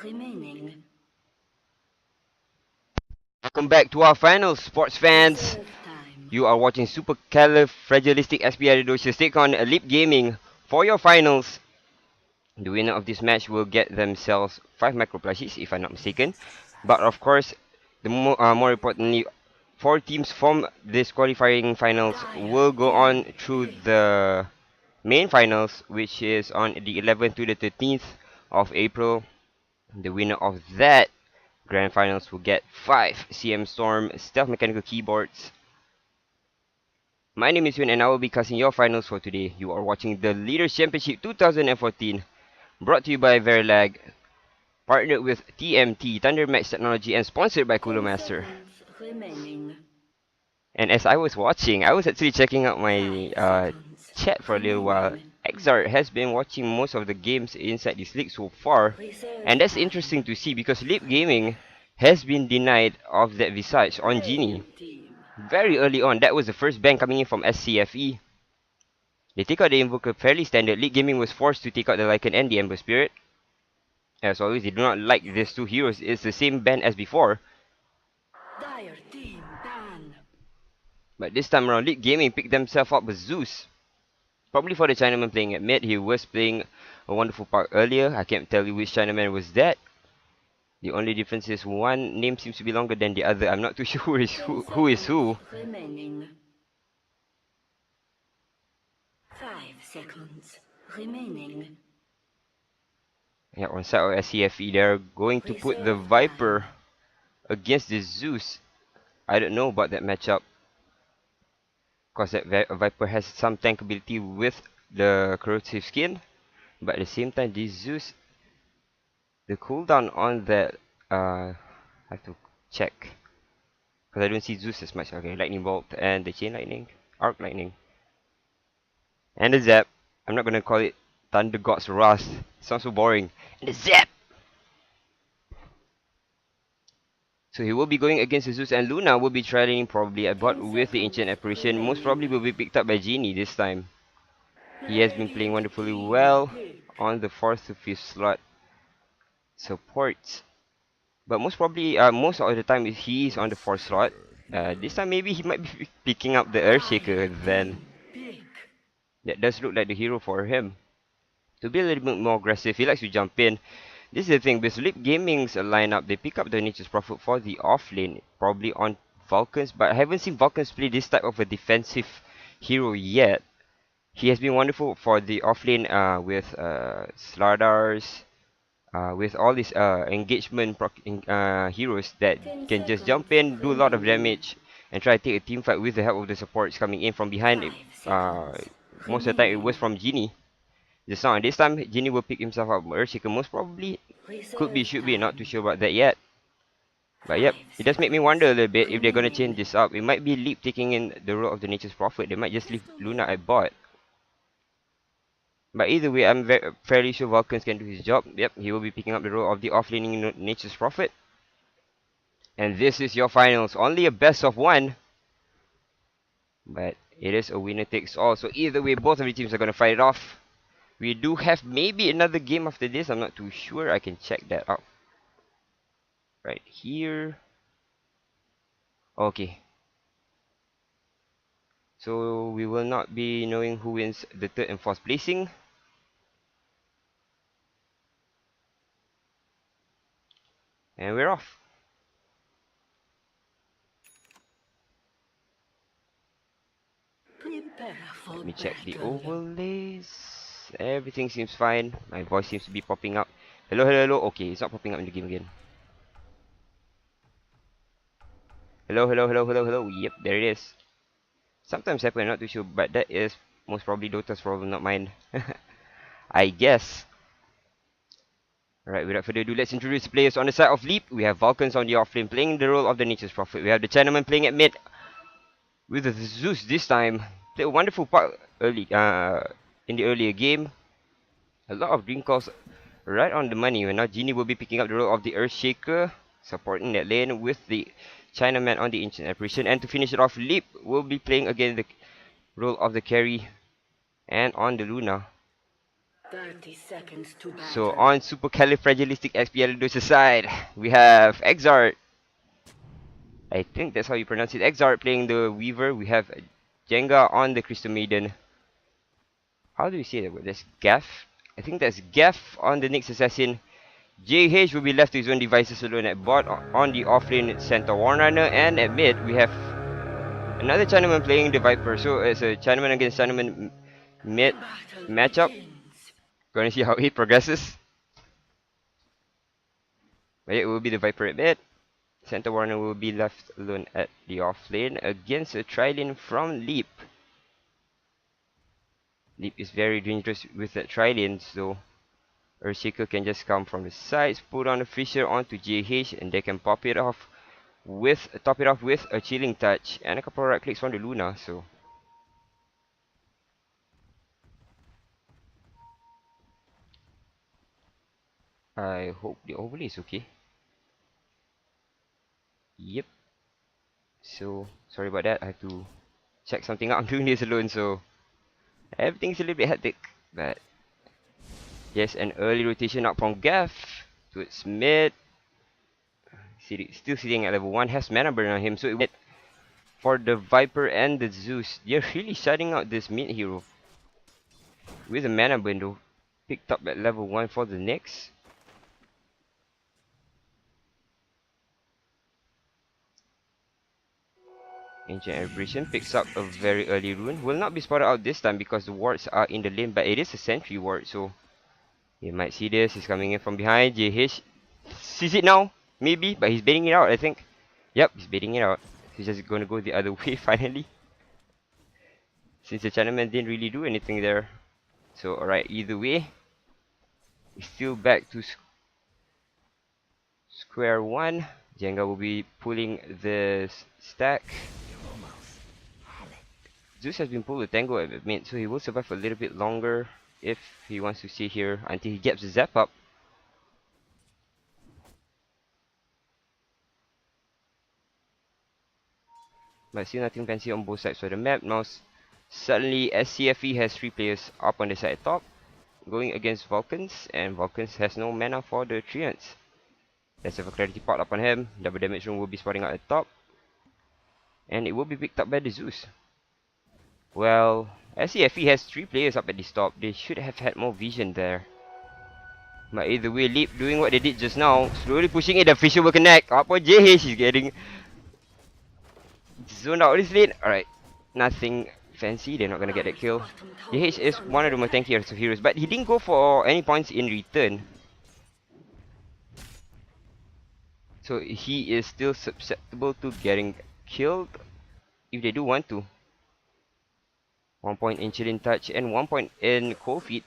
remaining. Welcome back to our finals, sports fans. Reserve time. You are watching Supercalifragilisticexpialidocious take on Leap Gaming for your finals. The winner of this match will get themselves 5 micro plushies, if I'm not mistaken. But of course, more importantly, 4 teams from this qualifying finals Dire will go on team through pick. the main finals, which is on the 11th to the 13th of April. The winner of that grand finals will get 5 CM Storm Stealth Mechanical Keyboards. My name is Yun and I will be casting your finals for today. You are watching the Leaders Championship 2014, brought to you by Verylag, partnered with TMT, Thunder Max Technology, and sponsored by 10 Master. seconds remaining. And as I was watching, I was actually checking out 5 my seconds chat for a little while. remaining. Exart has been watching most of the games inside this league so far, and Reserve that's time. interesting to see because Leap Gaming has been denied of that Visage on Genie. Radiant team. Very early on, that was the first ban coming in from SCFE. They take out the Invoker fairly standard. League Gaming was forced to take out the Lycan and the Ember Spirit. As always, they do not like these two heroes. It's the same ban as before. Dire team ban. But this time around, League Gaming picked themselves up with Zeus. Probably for the Chinaman playing at mid. He was playing a wonderful part earlier. I can't tell you which Chinaman was that. The only difference is one name seems to be longer than the other. I'm not too sure 10 who is seconds who. remaining. 5 seconds remaining. Yeah, on side of SCFE, they're going to put the Reserve Viper time. against the Zeus. I don't know about that matchup. Because that Viper has some tank ability with the corrosive skin. But at the same time, this Zeus, the cooldown on that, I have to check. Because I don't see Zeus as much. Okay, Lightning Bolt and the Chain Lightning, Arc Lightning. And the Zap. I'm not going to call it Thunder God's Wrath. Sounds so boring. And the Zap! So he will be going against Zeus, and Luna will be trailing probably at bot 10 with the Ancient seconds Apparition. Most probably remaining. will be picked up by Genie this time. He has been playing Radiant wonderfully team well pick. on the 4th to 5th slot supports. But most probably, most of the time he is on the 4th slot. This time maybe he might be picking up the Dire Earthshaker then. team pick. That does look like the hero for him. To be a little bit more aggressive, he likes to jump in. This is the thing, with Leap Gaming's lineup, they pick up the Nature's Prophet for the off lane, probably on Vulcans, but I haven't seen Vulcans play this type of a defensive hero yet. He has been wonderful for the off lane with Slardars, with all these engagement heroes that 10 can just seconds jump in, do a lot of remaining. damage, and try to take a team fight with the help of the supports coming in from behind. 5 Uh, seconds Most of the time it was remaining. from Genie. Just now, this time Genie will pick himself up. Earthshaker most probably could be, Reserve should be, not too time. sure about that yet. But 5 yep, it does make me wonder seconds a little bit if they're gonna change remaining. this up. It might be Leap taking in the role of the Nature's Prophet. They might just leave Luna at bot. But either way, I'm fairly sure Vulcans can do his job. Yep, he will be picking up the role of the offlaning Nature's Prophet. And this is your finals. Only a best of one. But it is a winner takes all. So either way, both of the teams are going to fight it off. We do have maybe another game after this. I'm not too sure. I can check that out. Right here. Okay. So we will not be knowing who wins the third and fourth placing. And we're off. Prepare for Let me check the battle. overlays. Everything seems fine. My voice seems to be popping up. Hello, hello, hello. Okay, it's not popping up in the game again. Hello, hello, hello, hello, hello. Yep, there it is. Sometimes happen, I'm not too sure, but that is most probably Dota's problem, not mine. I guess. Alright, without further ado, let's introduce the players on the side of Leap. We have Vulcans on the offlane playing the role of the Nature's Prophet. We have the Chinaman playing at mid with the Zeus this time. Played a wonderful part early, in the earlier game. A lot of green calls right on the money. And now Genie will be picking up the role of the Earthshaker, supporting that lane with the Chinaman on the Ancient Apparition. And to finish it off, Leap will be playing again the role of the carry and on the Luna. 30 seconds to battle. So on Supercalifragilisticexpialidocious side, we have Exart. I think that's how you pronounce it. Exart playing the Weaver. We have Jenga on the Crystal Maiden. How do we say that word? That's Gaff. I think that's Gaff on the Nyx Assassin. JH will be left to his own devices alone at bot. On the offlane, Santa Warrunner. And at mid, we have another Chinaman playing the Viper. So it's a Chinaman against Chinaman mid Battle matchup. begins. Gonna see how it progresses. But it will be the Viper at mid. Santa Warrunner will be left alone at the offlane against a Trilane from Leap. Leap is very dangerous with that Trilane, so Earthshaker can just come from the sides, put on a Fisher onto JH, and they can top it off with a Chilling Touch and a couple of right clicks from the Luna. So I hope the overlay is okay. Yep. So sorry about that. I have to check something out. I'm doing this alone, so everything's a little bit hectic. But yes, an early rotation up from Gaff to its mid. Still sitting at level 1, has mana burn on him, so it for the Viper and the Zeus. They're really shutting out this mid hero with a mana window picked up at level 1 for the Nyx. Ancient Aberration picks up a very early rune. Will not be spotted out this time because the wards are in the lane, but it is a sentry ward, so you might see this. He's coming in from behind. JH sees it now, maybe, but he's baiting it out, I think. Yep, he's baiting it out. He's just gonna go the other way finally, since the Chinaman didn't really do anything there. So alright, either way, he's still back to square one. Jenga will be pulling the stack. Zeus has been pulled to tango at mid, so he will survive a little bit longer if he wants to stay here until he gets the zap up. But still nothing fancy on both sides of the map. Now suddenly Scfe has 3 players up on the side top, going against Vulcans, and Vulcans has no mana for the Treants. Let's have a clarity pot up on him. Double damage room will be spotting out at top, and it will be picked up by the Zeus. Well, Scfe has 3 players up at this top. They should have had more vision there. But either way, Leap doing what they did just now, slowly pushing it. The Fisher will connect. Up on JH, he's getting zoned out this lane. Alright, nothing fancy. They're not gonna get that kill. JH is one of the more tankier of heroes, but he didn't go for any points in return. So he is still susceptible to getting killed if they do want to. 1 point in Chilling Touch and 1 point in Cold Feet.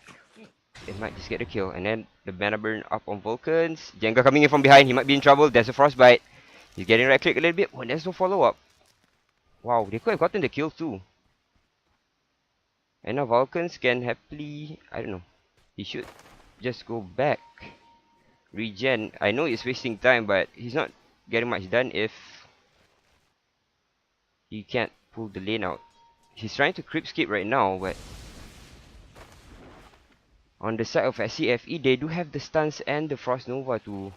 It might just get a kill. And then the mana burn up on Vulcans. Jenga coming in from behind. He might be in trouble. There's a Frostbite. He's getting right click a little bit. Oh, there's no follow up. Wow, they could have gotten the kill too. And now Vulcans can happily, I don't know, he should just go back. Regen. I know it's wasting time, but he's not getting much done if he can't pull the lane out. He's trying to creep skip right now, but on the side of Scfe, they do have the stuns and the Frost Nova to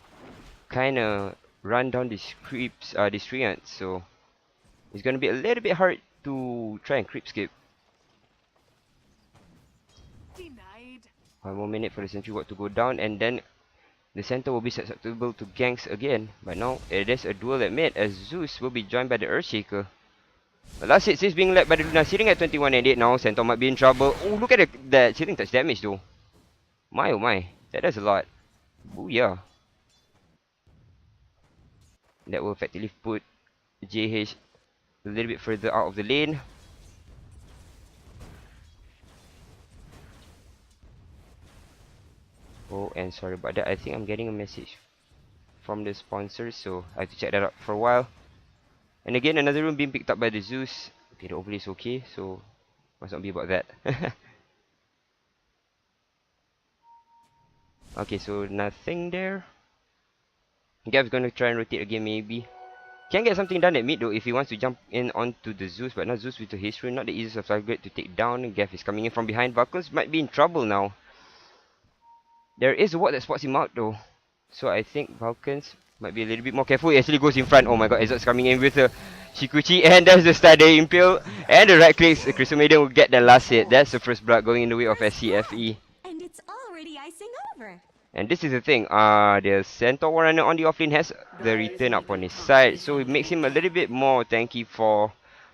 kinda run down these creeps, these treants, so it's gonna be a little bit hard to try and creep skip. Denied. 1 more minute for the sentry ward to go down, and then the center will be susceptible to ganks again. But now it is a duel at mid, as Zeus will be joined by the Earthshaker. The last hit is being led by the Luna, sitting at 21 and 8 now. Centaur might be in trouble. Oh, look at that Chilling Touch damage though. My oh my, that does a lot. Booyah. That will effectively put JH a little bit further out of the lane. Oh, and sorry about that. I think I'm getting a message from the sponsor, so I have to check that out for a while. And again, another room being picked up by the Zeus. Okay, the overlay is okay, so must not be about that. Okay, so nothing there. Gav's gonna try and rotate again, maybe. Can get something done at mid though if he wants to jump in onto the Zeus, but not Zeus with the haste rune. Not the easiest of target to take down. Gav is coming in from behind. Vulcans might be in trouble now. There is a ward that spots him out though. So I think Vulcans might be a little bit more careful. He actually goes in front. Oh my god, Exot's coming in with a Shikuchi, and there's the Stade Impale. And the right clicks, Crystal Maiden will get the last hit. That's the first blood going in the way of Scfe. And it's already icing over. And this is the thing, the Centaur Warrunner on the offlane has the return up on his side, so it makes him a little bit more tanky for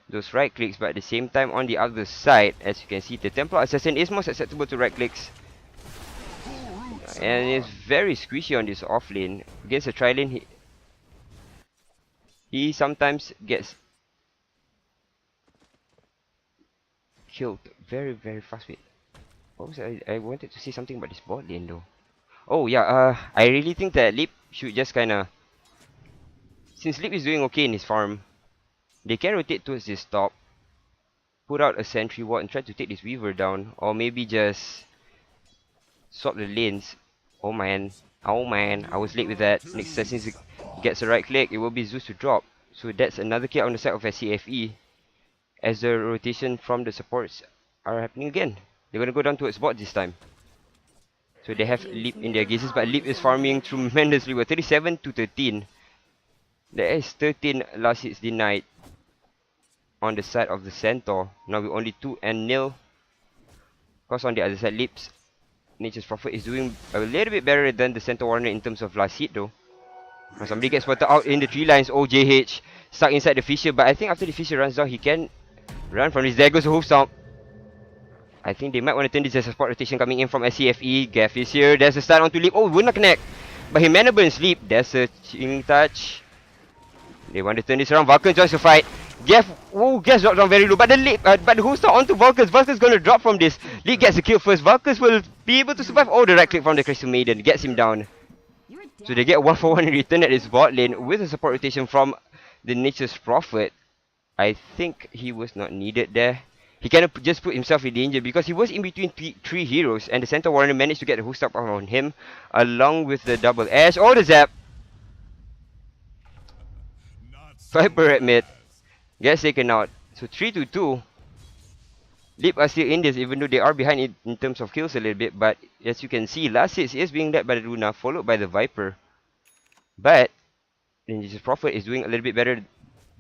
those right clicks, but at the same time on the other side, as you can see, the Templar Assassin is more susceptible to right clicks. And it's very squishy on this offlane. Against a tri-lane, he sometimes gets killed very, very fast. Wait, what was I wanted to say something about this bot lane though. Oh yeah, I really think that Leap should just kinda... Since Leap is doing okay in his farm, they can rotate towards this top, put out a sentry ward and try to take this Weaver down, or maybe just swap the lanes. Oh man, I was late with that. Next since he gets a right click, it will be Zeus to drop. So that's another kill on the side of Scfe, as the rotation from the supports are happening again. They're gonna go down towards bot this time. So they have Leap in their gazes, but Leap is farming tremendously with 37 to 13. There is 13 last hits denied on the side of the Centaur. Now with only 2-0. Because on the other side, Leap's Nature's Prophet is doing a little bit better than the Centaur Warrior in terms of last hit though. Now somebody gets spotted out in the tree lines. OJH stuck inside the Fissure, but I think after the Fissure runs down, he can run from this. There goes the Hoof Stomp. I think they might want to turn this as a spot rotation coming in from Scfe. Gaff is here. There's a stun onto Leap. Oh, would not connect. But he mana burn Sleep. There's a Chilling Touch. They want to turn this around. Vulcan joins the fight. Gaff dropped down very low. But the Hoof Stomp onto Vulcans. Vulcan's going to drop from this. Leap gets the kill first. Vulcans will be able to survive. Oh, the right click from the Crystal Maiden gets him down. So they get 1-for-1 in return at his bot lane with a support rotation from the Nature's Prophet. I think he was not needed there. He kind of just put himself in danger because he was in between three heroes, and the Centaur Warrior managed to get the Hoof Stomp on him along with the double Ash. Oh, the Zap! Viper at mid gets taken out. So 3-2. Leap are still in this, even though they are behind in terms of kills a little bit. But as you can see, last hit is being led by the Luna, followed by the Viper. But Ninja's Prophet is doing a little bit better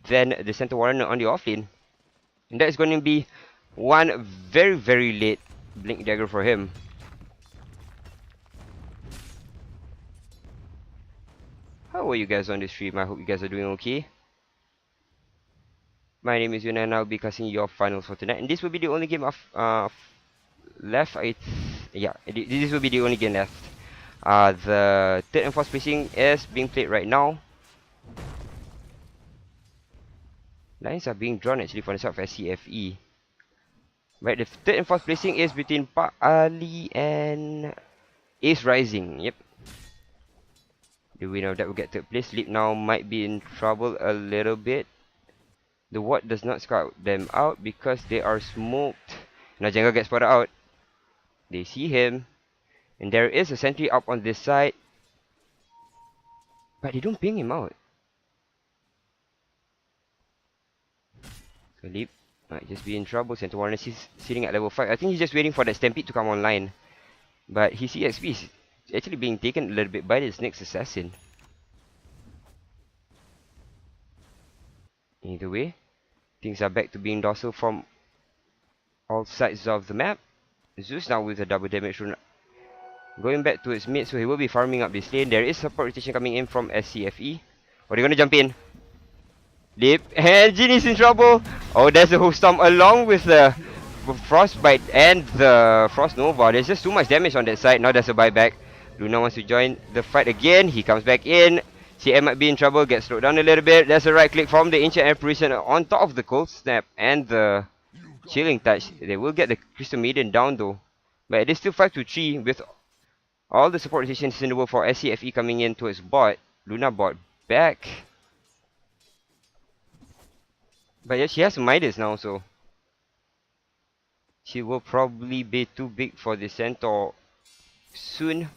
than the Centaur Warrior on the offlane. And that is going to be one very, very late Blink Dagger for him. How are you guys on this stream? I hope you guys are doing okay. My name is Yuna and I'll be casting your finals for tonight. And this will be the only game of left. This will be the only game left. The third and fourth placing is being played right now. Lines are being drawn actually for the side of Scfe. Right, the third and fourth placing is between Pak Ali and Ace Rising. Yep. The winner of that will get third place. Sleep now might be in trouble a little bit. The ward does not scout them out because they are smoked. Now Jenga gets spotted out. They see him. And there is a sentry up on this side. But they don't ping him out. So Leap might just be in trouble. Centaur Warrior is sitting at level 5. I think he's just waiting for that Stampede to come online. But his EXP is actually being taken a little bit by this next assassin. Either way, things are back to being docile from all sides of the map. Zeus now with a double damage rune going back to its mid, so he will be farming up this lane. There is support rotation coming in from Scfe. Oh, they're gonna jump in. Leap, and Jin is in trouble. Oh, there's the Hoof Stomp along with the Frostbite and the Frost Nova. There's just too much damage on that side. Now there's a buyback. Luna wants to join the fight again. He comes back in. CM might be in trouble, gets slowed down a little bit. There's a right click from the Ancient Apparition on top of the Cold Snap and the Chilling Touch. They will get the Crystal Maiden down though. But it is still 5-3 with all the support rotations in the world for Scfe coming in towards bot. Luna bot back. But yeah, she has Midas now, so she will probably be too big for the Centaur soon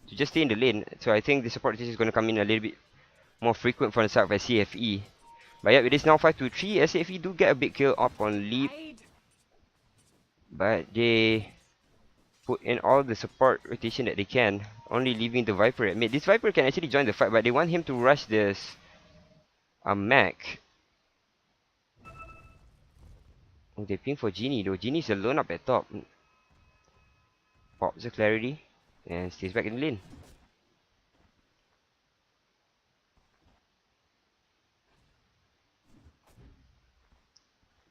to just stay in the lane. So I think the support rotation is going to come in a little bit more frequent from the side of Scfe. But yeah, it is now 5-3. Scfe do get a big kill up on Leap, but they put in all the support rotation that they can, only leaving the Viper at mid. This Viper can actually join the fight, but they want him to rush this mech. Oh, they ping for Genie though. Genie's alone up at top. Pops the clarity and stays back in the lane.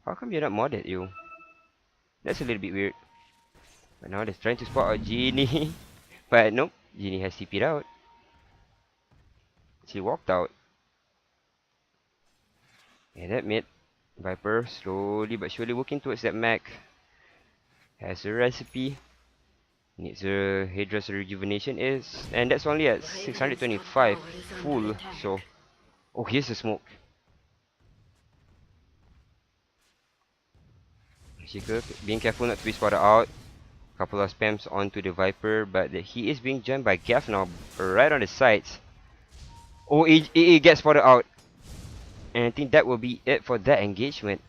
How come you're not modded, you? That's a little bit weird. But now they're trying to spot out Genie. But nope, Genie has TP'd out. She walked out. And that mid, Viper slowly but surely working towards that mech. Has a recipe. Needs a hairdresser rejuvenation is, and that's only at 625 full. So, oh, here's the smoke. Shaker being careful not to be spotted out. Couple of spams onto the Viper, but he is being jammed by Gaff now, right on the sides. Oh, he gets spotted out. And I think that will be it for that engagement.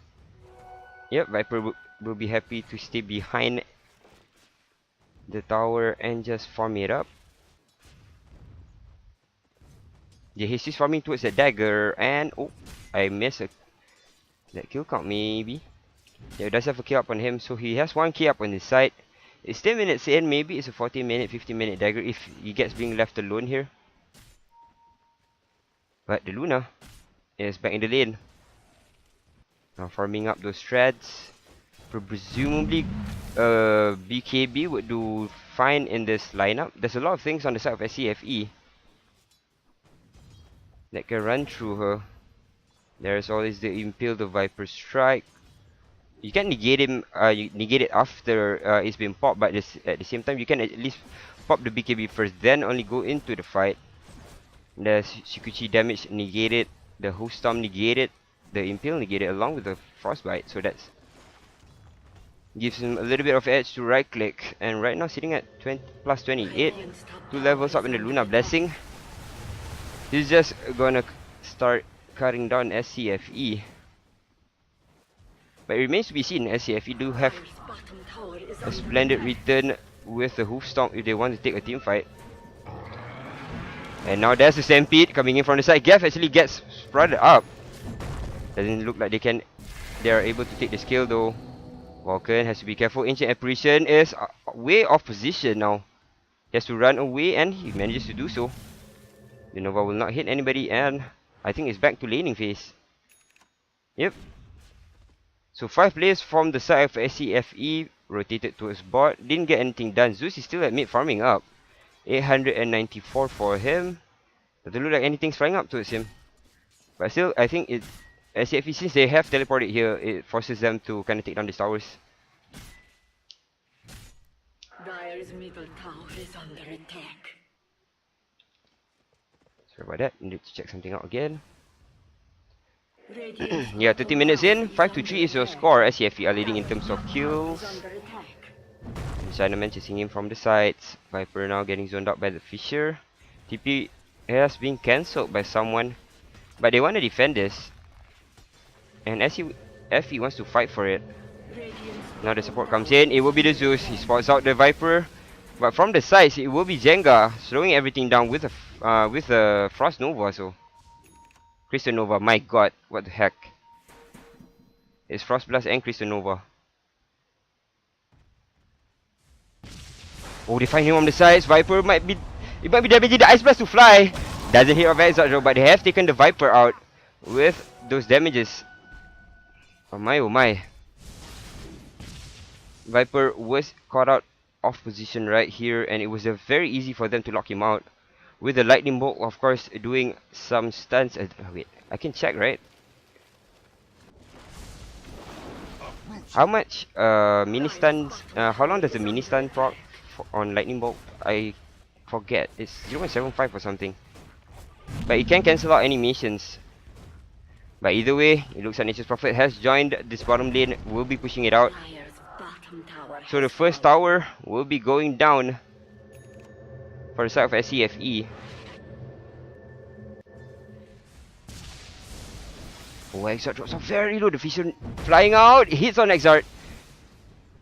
Yep, Viper will be happy to stay behind the tower and just farm it up. Yeah, he's just farming towards the dagger, and oh, I missed that kill count maybe. Yeah, he does have a kill up on him, so he has one kill up on his side. It's 10 minutes in, maybe it's a 40-minute, 50-minute dagger if he gets being left alone here. But the Luna is back in the lane. Now farming up those shreds. Presumably, BKB would do fine in this lineup. There's a lot of things on the side of Scfe that can run through her. There's always the Impale, the Viper Strike. You can negate him, you negate it after it's been popped, but at the same time, you can at least pop the BKB first, then only go into the fight. The Shikuchi damage negated, the Host Storm negated, the Impale negated along with the Frostbite, so that's gives him a little bit of edge to right click, and right now sitting at 28, 2 levels up in the Luna Blessing. He's just gonna start cutting down Scfe. But it remains to be seen. Scfe do have a splendid return with the Hoof Stomp if they want to take a team fight. And now there's the Stampede coming in from the side. Gaff actually gets spread up. Doesn't look like they are able to take the skill though. Vulcan has to be careful. Ancient Apparition is way off position now. He has to run away and he manages to do so. The Nova will not hit anybody, and I think it's back to laning phase. Yep. So 5 players from the side of Scfe rotated towards bot. Didn't get anything done. Zeus is still at mid farming up. 894 for him. Doesn't look like anything's flying up towards him. But still, I think Scfe, since they have teleported here, it forces them to kind of take down these towers. Dire's middle tower is under attack. Sorry about that. Need to check something out again. Yeah, 30 minutes in. 5-3 is your score. Scfe are leading in terms of kills. Chinaman chasing him from the sides. Viper now getting zoned out by the Fisher. TP has been cancelled by someone, but they want to defend this. And Scfe wants to fight for it. Now the support comes in. It will be the Zeus. He spots out the Viper. But from the sides, it will be Jenga slowing everything down with a Frost Nova. So Crystal Nova, my god, what the heck. It's Frost Blast and Crystal Nova. Oh, they find him on the sides. Viper might be damaging the Ice Blast to fly. Doesn't hit off Exalt though, but they have taken the Viper out with those damages. Oh my, oh my. Viper was caught out off position right here, and it was very easy for them to lock him out. With the Lightning Bolt, of course, doing some stunts. Wait, I can check, right? How much mini stuns? How long does the mini stun proc on Lightning Bolt? I forget. It's 0.75 or something. But it can cancel out animations. But either way, it looks like Nature's Prophet has joined this bottom lane. Will be pushing it out. So the first tower will be going down for the side of Scfe. Oh, Exart drops off very low. The Fisher flying out. Hits on Exart.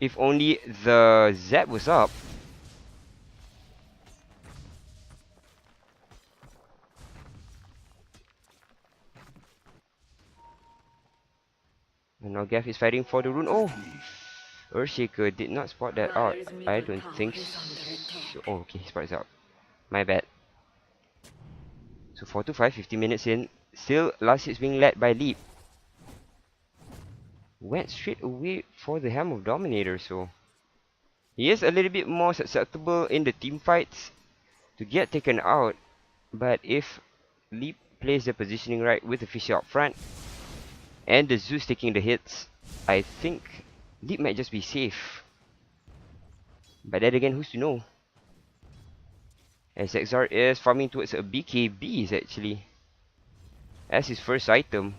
If only the Zap was up. And now Gav is fighting for the rune. Oh! Earthshaker did not spot that out. Dire's I middle don't tower think is under so. attack. Oh, okay, he spots out. My bad. So 4 to 5, 50 minutes in. Still, last hits being led by Leap. Went straight away for the Helm of Dominator, so he is a little bit more susceptible in the team fights to get taken out. But if Leap plays the positioning right with the Fisher up front and the Zeus taking the hits, I think Leap might just be safe. But then again, who's to know? As XR is farming towards a BKB actually as his first item.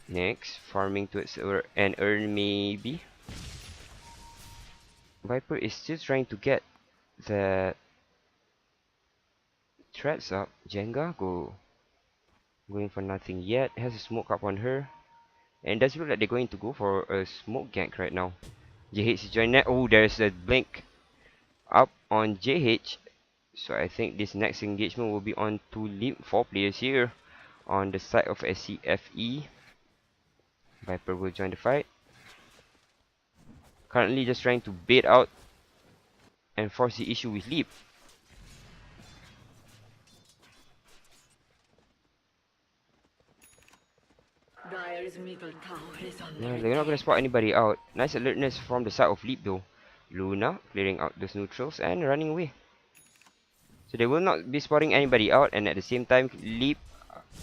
Next, farming towards an earn maybe. Viper is still trying to get the threats up. Jenga going for nothing yet. Has a smoke up on her. And does look like they're going to go for a smoke gank right now. JH is joining that. Oh, there's a blink up on JH. So I think this next engagement will be on to Leap. 4 players here on the side of Scfe. Viper will join the fight. Currently just trying to bait out and force the issue with Leap. Dire's middle tower is under Yeah, attack. they're not going to spot anybody out. Nice alertness from the side of Leap though. Luna clearing out those neutrals and running away. So they will not be spotting anybody out, and at the same time Leap,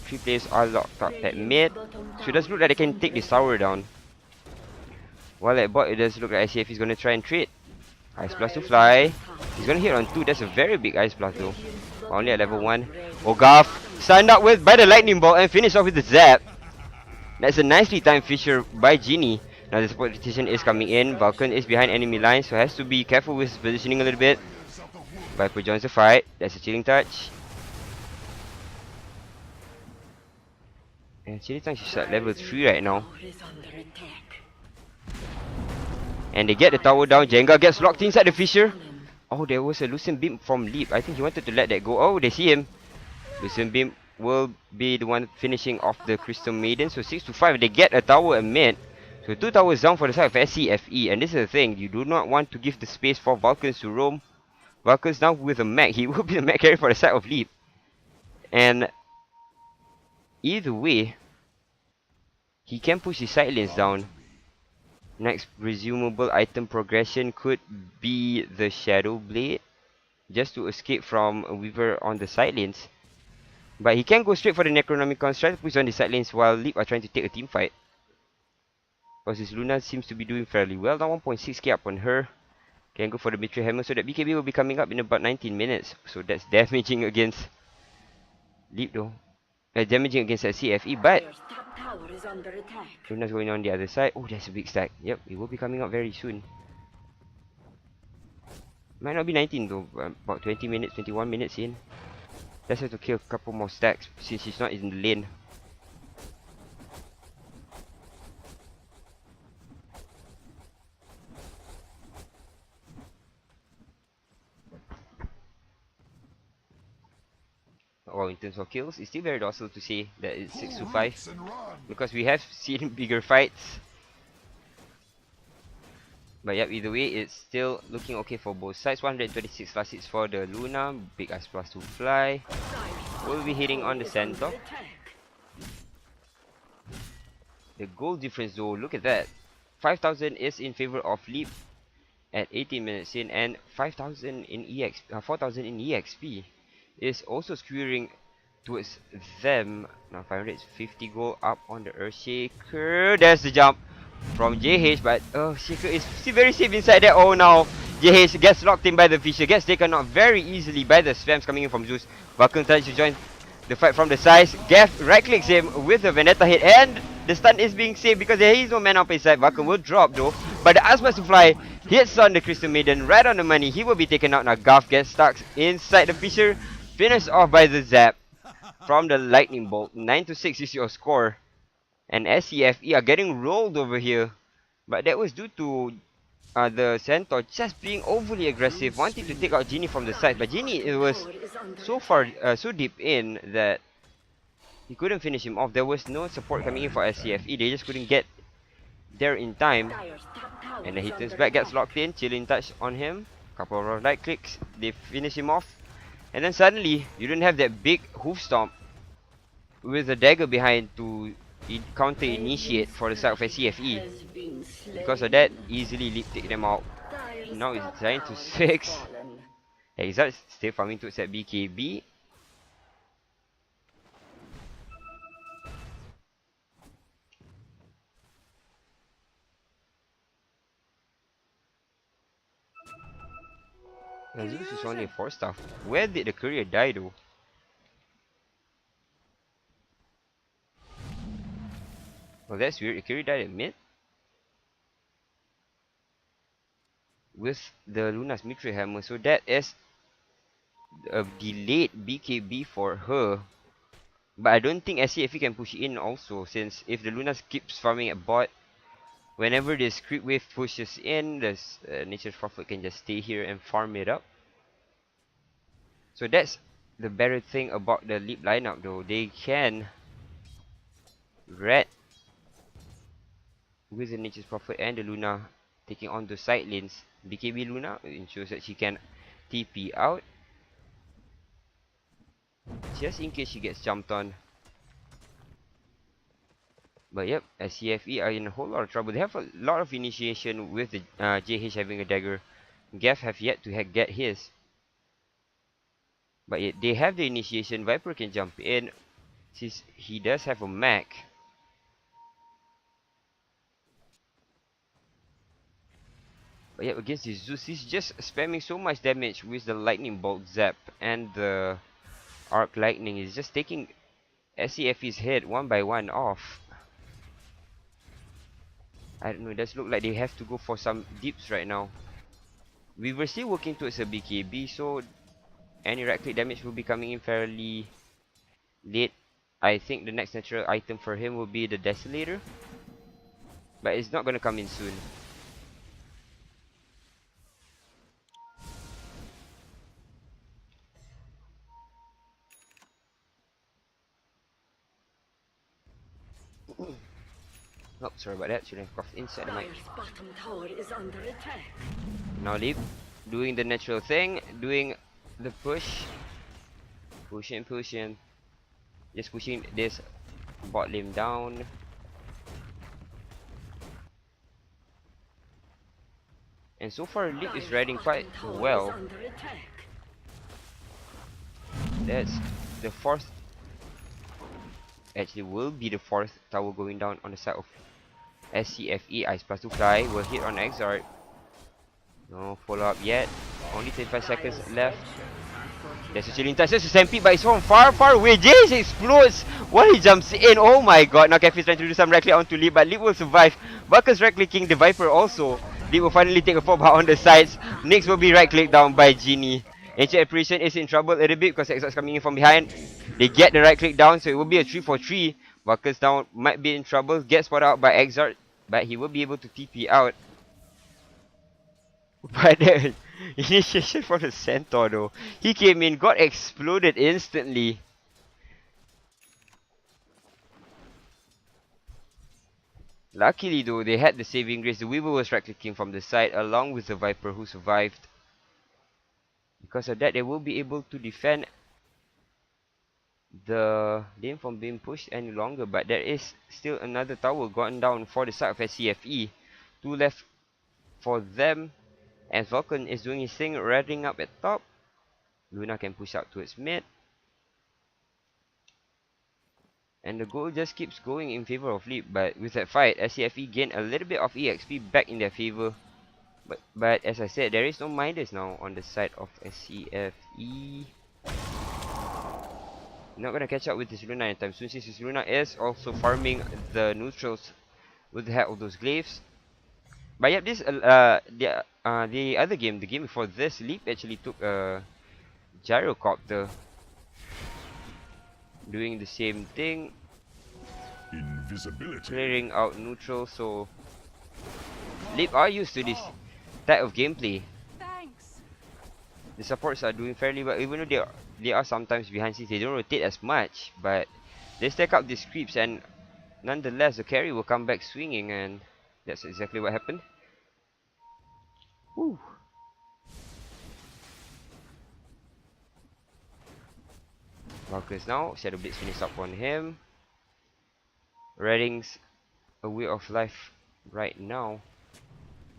3 players are locked up at mid. So it does look like they can take this tower down. While at bot it does look like SCF is going to try and trade. Ice Blast to fly. He's going to hit on 2. That's a very big Ice Blast though. Only at level 1. Ogaf signed up with by the Lightning Bolt and finished off with the Zap. That's a nicely timed Fisher by Genie. Now the support rotation is coming in. Vulcan is behind enemy lines, so has to be careful with his positioning a little bit. Viper joins the fight. That's a chilling touch. And chilling touch is at level 3 right now. Tower is under attack. And they get the tower down. Jenga gets locked inside the Fisher. Oh, there was a Lucent Beam from Leap. I think he wanted to let that go. Oh, they see him. Lucent Beam will be the one finishing off the Crystal Maiden. So 6 to 5. They get a tower at mid. So 2 towers down for the side of Scfe. And this is the thing. You do not want to give the space for Vulcans to roam. Vulcans now with a mech. He will be the mech carrier for the side of Leap. And either way, he can push his side lanes down. Next presumable item progression could be the Shadow Blade, just to escape from a Weaver on the side lanes. But he can go straight for the Necronomicon, try to push on the side lanes while Leap are trying to take a team fight. Because his Luna seems to be doing fairly well. Now 1.6k up on her. Can go for the Betrayal Hammer, so that BKB will be coming up in about 19 minutes. So that's damaging against Leap though. Damaging against CFE, but Dire's top tower is under attack. Luna's going on the other side. Oh, that's a big stack. Yep, it will be coming up very soon. Might not be 19 though, about 20 minutes, 21 minutes in. Let's have to kill a couple more stacks since she's not in the lane. Well, in terms of kills, it's still very docile to say that it's 6 to 5. Because we have seen bigger fights. But yep, either way, it's still looking okay for both sides. 126 last hits for the Luna. Big Ice Blast to fly. Will be hitting on the center. The goal difference though, look at that. 5,000 is in favor of Leap at 18 minutes in, and 5,000 in EXP, 4,000 in EXP is also skewering towards them. Now 550 gold up on the Earthshaker. There's the jump from JH, but Shaker is still very safe inside there. Oh, now JH gets locked in by the Fisher, gets taken out very easily by the spams coming in from Zeus. Vulcan tries to join the fight from the sides. Gav right clicks him with the Vendetta hit, and the stun is being saved because there is no man up inside. Vulcan will drop though, but the Aspas to fly hits on the Crystal Maiden right on the money. He will be taken out now. Gav gets stuck inside the Fisher, finished off by the Zap from the Lightning Bolt. 9 to 6 is your score. And SCFE are getting rolled over here. But that was due to the Centaur just being overly aggressive, wanting to take out Genie from the side. But Genie, it was so far, so deep in that He couldn't finish him off. There was no support coming in for SCFE. They just couldn't get there in time. Dire's top tower And then he is turns under back, gets attack. locked in, chilling touch on him. Couple of right clicks, they finish him off. And then suddenly, you don't have that big hoof stomp with a dagger behind to counter initiate for the side of SCFE. Has been slain. Because of that, easily Leap take them out. Dire's Now he's top trying to tower has 6. fallen. Exalt still farming towards that BKB. Zeus is only a 4 star. Where did the courier die though? Well, that's weird. The courier died at mid? With the Luna's Mithril Hammer. So that is a delayed BKB for her. But I don't think SCFE can push in also, since if the Lunas keeps farming at bot, whenever this creep wave pushes in, the Nature's Prophet can just stay here and farm it up. So that's the better thing about the Leap lineup though. They can red with the Nature's Prophet and the Luna taking on the side lanes. BKB Luna ensures that she can TP out, just in case she gets jumped on. But yep, SCFE are in a whole lot of trouble. They have a lot of initiation with the JH having a dagger. Gav have yet to get his. But yet they have the initiation. Viper can jump in since he does have a Mac. But yep, against this Zeus, he's just spamming so much damage with the lightning bolt zap and the arc lightning. He's just taking SCFE's head one by one off. I don't know, it does look like they have to go for some dips right now. We were still working towards a BKB, so any right click damage will be coming in fairly late. I think the next natural item for him will be the Desolator, but it's not gonna come in soon. Oh, sorry about that. Shouldn't have coughed inside the mic. Dire's bottom tower is under attack. Now Leap doing the natural thing, doing the push. Pushing. Just pushing this bot lane down. And so far Leap is riding quite well. That's the fourth. Actually will be the fourth tower going down on the side of SCFE. Ice plus 2 fly will hit on Exart. No follow up yet. Only 25 seconds left. There's a chilling touch. There's a stampede, but it's from far away. Jace explodes while he jumps in. Oh my god. Now Cafe is trying to do some right click onto Leap, but Leap will survive. Buckers right clicking the Viper also. Leap will finally take a fall on the sides. Next will be right click down by Genie. Ancient Apparition is in trouble a little bit because Exart's coming in from behind. They get the right click down, so it will be a 3-for-3. Buckers down might be in trouble. Gets spotted out by Exart, but he will be able to TP out. But the initiation for the Centaur though. He came in, got exploded instantly. Luckily though, they had the saving grace. The Weaver was right clicking from the side along with the Viper who survived. Because of that, they will be able to defend the lane from being pushed any longer. But there is still another tower gone down for the side of SCFE. 2 left for them. And Vulcan is doing his thing, riding up at top. Luna can push out towards mid. And the goal just keeps going in favor of Leap. But with that fight, SCFE gained a little bit of EXP back in their favor. But as I said, there is no Midas now on the side of SCFE. Not gonna catch up with this Luna anytime soon, since this Luna is also farming the neutrals with the help of those glaives. But yep, this the other game, the game before this, Leap actually took a gyrocopter, doing the same thing, Invisibility. clearing out neutral. So Leap are used to this type of gameplay. Thanks. The supports are doing fairly well, even though they are sometimes behind since they don't rotate as much. But They stack up these creeps, and nonetheless, the carry will come back swinging, and that's exactly what happened. Woo. Valkyries now. Shadow Blades finish up on him. Redding's a way of life right now.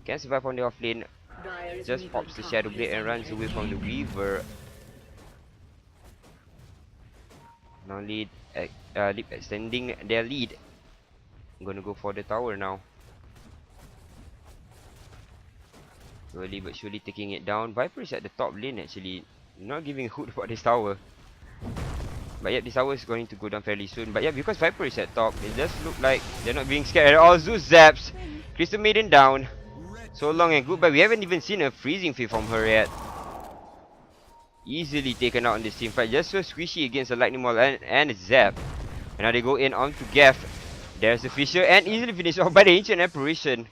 Can survive on the offlane. Dire's Just middle pops the tower Shadow is Blade and under runs away from the attack. Weaver. Now lead, Leap extending their lead. I'm gonna go for the tower now. Slowly but surely taking it down. Viper is at the top lane actually. Not giving a hoot about this tower. But yet this tower is going to go down fairly soon. But yeah, because Viper is at top, it does look like they're not being scared at all. Zeus zaps. Crystal Maiden down. So long and goodbye. We haven't even seen a freezing fit from her yet. Easily taken out in this team fight. Just so squishy against a lightning ball and a zap. And now they go in onto Gaff. There's the Fisher and easily finished off by the Ancient Apparition.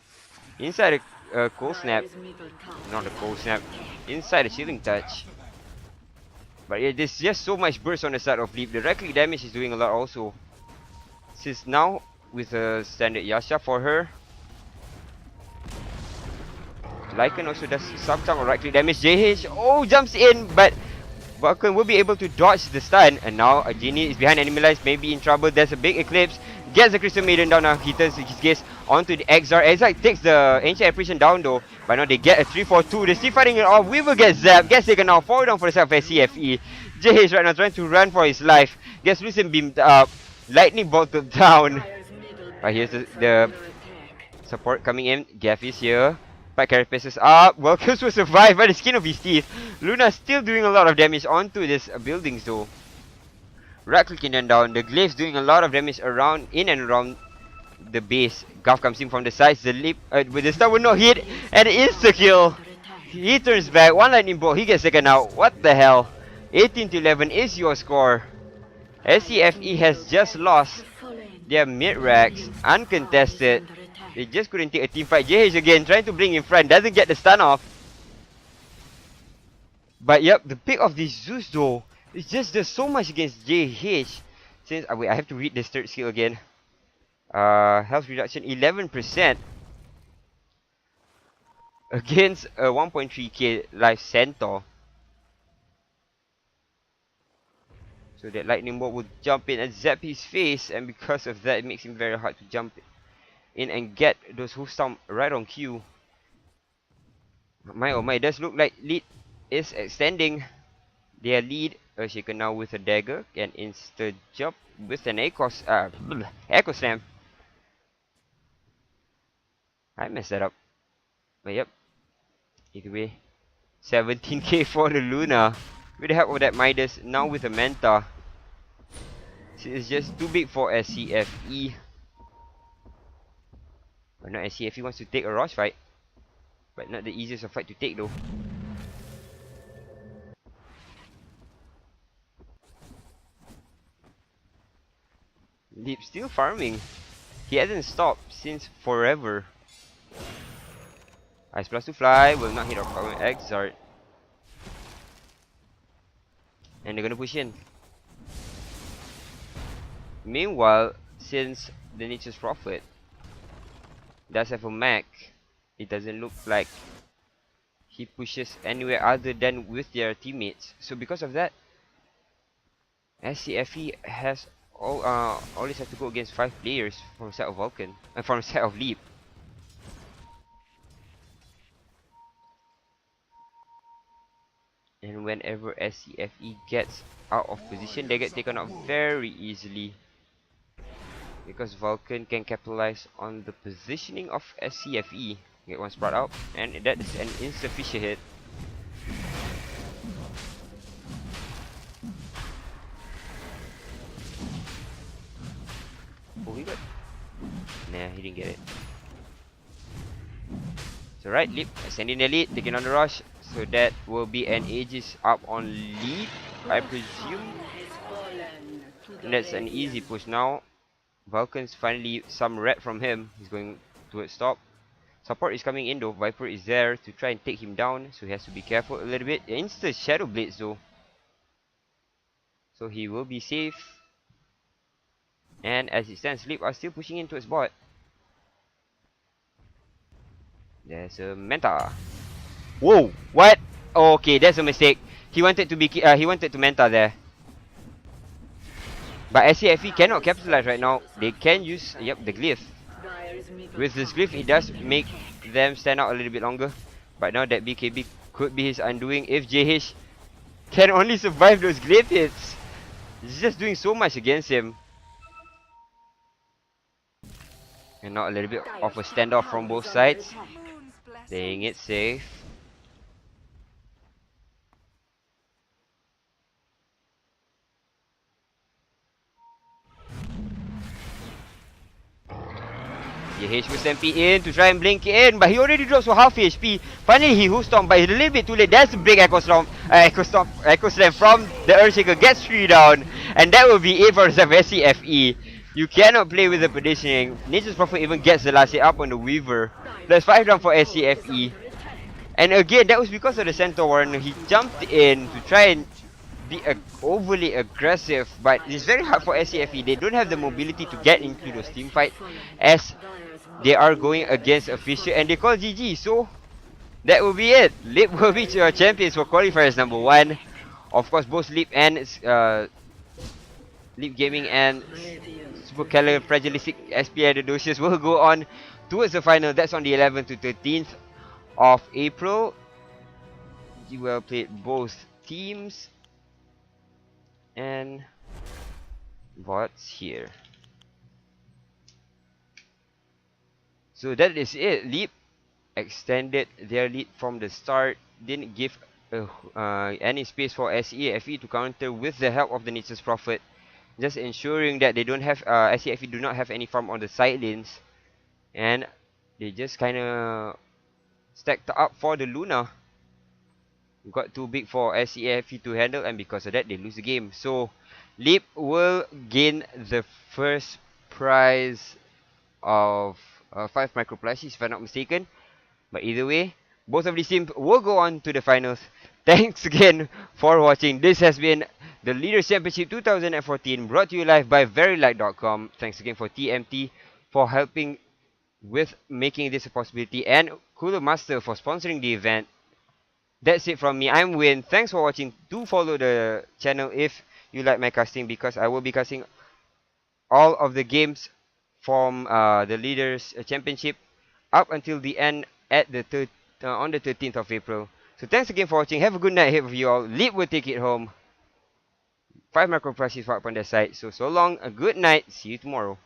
Inside a cold snap. Dire's middle tower Not a is cold under snap. attack. Inside a chilling touch. But yeah, there's just so much burst on the side of Leap. The right click damage is doing a lot also. Since now, with a standard Yasha for her. Lycan also does some chunk of right click damage. JH, oh, jumps in, but Vulcan will be able to dodge the stun. And now a Genie is behind enemy lines, maybe in trouble. There's a big Eclipse. Gets the Crystal Maiden down now. He turns his gaze onto the Exar. Exar takes the Ancient Apparition down though. But now they get a 3-4-2. They're still fighting it off. Weaver gets zapped. Gets taken out. Fall down for the side of SCFE. JH right now trying to run for his life. Gets Lucent beamed up. Lightning bolted down. Dire's middle But here's tower the is under attack. support coming in. Gaff is here. Fight carapaces up. Vulcans will survive by the skin of his teeth. Luna still doing a lot of damage onto this buildings though. Right clicking them down. The Glaive's doing a lot of damage around, in and around the base. Gaff comes in from the sides. The leap with the star will not hit. And insta-kill. Under attack. He turns back. One lightning bolt. He gets taken out. What the hell? 18-11 is your score. SCFE has just lost Fallen. their mid-racks. Uncontested. Under attack. They just couldn't take a team fight. JH again trying to bring in front. Doesn't get the stun off. But yep, the pick of this Zeus though. It just does so much against JH. Since wait, I have to read this third skill again. Health reduction 11% against a 1.3k life centaur. So that lightning bolt will jump in and zap his face, and because of that, it makes him very hard to jump in and get those hoof stomp right on cue. My oh my, it does look like lead is extending their lead. Shaken now with a dagger and insta jump with an echo slam. I messed that up. But yep. Either way. 17k for the Luna. With the help of that Midas, now with a Manta. It's just too big for SCFE. But not SCFE wants to take a rush fight. But not the easiest of fight to take though. Leap still farming. He hasn't stopped since forever. Ice Blast to fly will not hit our power Exart. And they're gonna push in. Meanwhile, since the Nature's Prophet does have a mech, it doesn't look like he pushes anywhere other than with their teammates. So because of that, SCFE has always have to go against 5 players from the side of Vulcan and from the side of Leap. And whenever SCFE gets out of position, they get taken out very easily. Because Vulcan can capitalize on the positioning of SCFE. Get one sprout out, and that is an insufficient hit. Oh, he got... Nah, he didn't get it. So right, Leap extending the lead, taking on the rush. So that will be an Aegis up on lead, I presume. Has fallen to the And that's an base. easy push now. Vulcan's finally some red from him. He's going towards top. Support is coming in though. Viper is there to try and take him down, so he has to be careful a little bit. Insta Shadow Blades though, so he will be safe. And as it stands, Leap are still pushing in towards bot. There's a Manta. Whoa! What? Oh, okay, that's a mistake. He wanted to be he wanted to Manta there. But SCFE cannot capitalize right now. They can use the glyph. With this glyph, it does make them stand out a little bit longer. But now that BKB could be his undoing if JH can only survive those glyph hits. He's just doing so much against him. And now a little bit of a standoff from both sides. Moon's blessing. Playing it safe. JH will stampede in to try and blink in, but he already drops for half HP. Finally, he hook stomp, but it's a little bit too late. That's a big Echo Slam from the Earthshaker. Gets 3 down, and that will be it for the SCFE. You cannot play with the positioning. Nature's Prophet even gets the last hit up on the Weaver. Plus 5 down for SCFE. And again, that was because of the Centaur Warrior. He jumped in to try and be overly aggressive, but it's very hard for SCFE. They don't have the mobility to get into those team fights as they are going against a Fisher, and they call GG. So that will be it. Leap will be your champions for qualifiers number 1. Of course, both Leap and Leap Gaming and Supercalifragilisticexpialidocious will go on towards the final. That's on the 11th to 13th of April. You will play both teams. And what's here? So that is it. Leap extended their lead from the start. Didn't give any space for SCFE to counter with the help of the Nature's Prophet. Just ensuring that they don't have SCFE do not have any farm on the side lanes. And they just kinda stacked up for the Luna. Got too big for SCFE to handle, and because of that they lose the game. So Leap will gain the first prize of 5 micro plushies if I'm not mistaken. But either way, both of these teams will go on to the finals. Thanks again for watching. This has been the Leaders Championship 2014, brought to you live by Verylag.com. Thanks again for TMT for helping with making this a possibility, and Cooler Master for sponsoring the event. That's it from me. I'm Win. Thanks for watching. Do follow the channel if you like my casting, because I will be casting all of the games from the Leaders Championship up until the end at the on the 13th of April. So thanks again for watching. Have a good night ahead of you all. Leap will take it home. 5 micro plushies up on their side. So long. A good night. See you tomorrow.